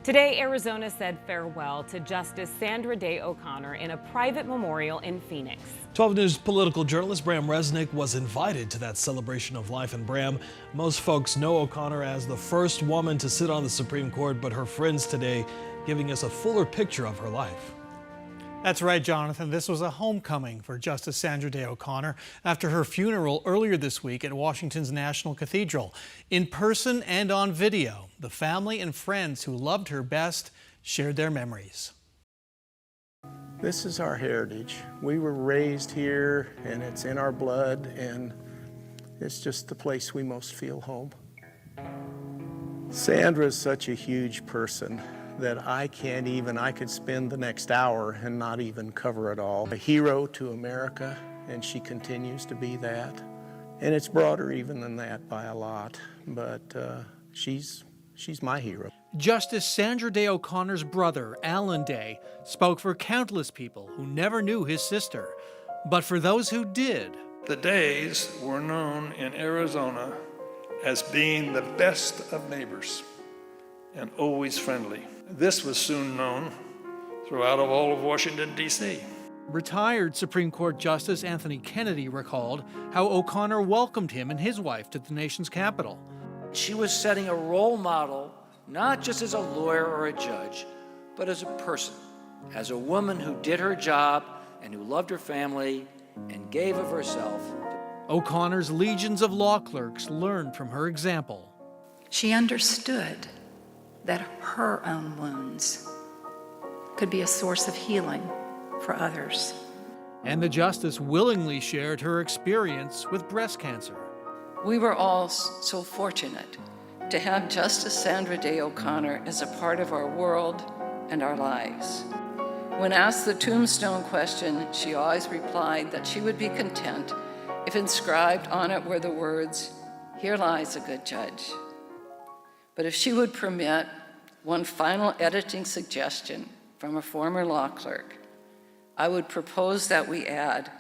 Today, Arizona said farewell to Justice Sandra Day O'Connor in a private memorial in Phoenix. 12 News political journalist Bram Resnick was invited to that celebration of life. And Bram, most folks know O'Connor as the first woman to sit on the Supreme Court, but her friends today giving us a fuller picture of her life. That's right, Jonathan. This was a homecoming for Justice Sandra Day O'Connor after her funeral earlier this week at Washington's National Cathedral. In person and on video, the family and friends who loved her best shared their memories. This is our heritage. We were raised here, and it's in our blood, and it's just the place we most feel home. Sandra is such a huge person that I could spend the next hour and not even cover it all. A hero to America, and she continues to be that. And it's broader even than that by a lot, but she's my hero. Justice Sandra Day O'Connor's brother, Alan Day, spoke for countless people who never knew his sister. But for those who did, the Days were known in Arizona as being the best of neighbors and always friendly. This was soon known throughout all of Washington, D.C. Retired Supreme Court Justice Anthony Kennedy recalled how O'Connor welcomed him and his wife to the nation's capital. She was setting a role model, not just as a lawyer or a judge, but as a person, as a woman who did her job and who loved her family and gave of herself. O'Connor's legions of law clerks learned from her example. She understood that her own wounds could be a source of healing for others. And the justice willingly shared her experience with breast cancer. We were all so fortunate to have Justice Sandra Day O'Connor as a part of our world and our lives. When asked the tombstone question, she always replied that she would be content if inscribed on it were the words, "Here lies a good judge." But if she would permit one final editing suggestion from a former law clerk, I would propose that we add,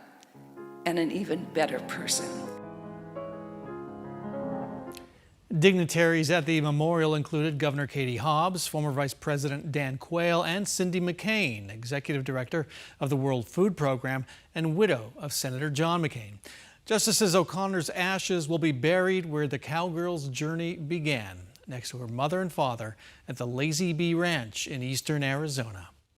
"and an even better person." Dignitaries at the memorial included Governor Katie Hobbs, former Vice President Dan Quayle, and Cindy McCain, Executive Director of the World Food Program and widow of Senator John McCain. Justice O'Connor's ashes will be buried where the cowgirl's journey began, next to her mother and father at the Lazy Bee Ranch in eastern Arizona.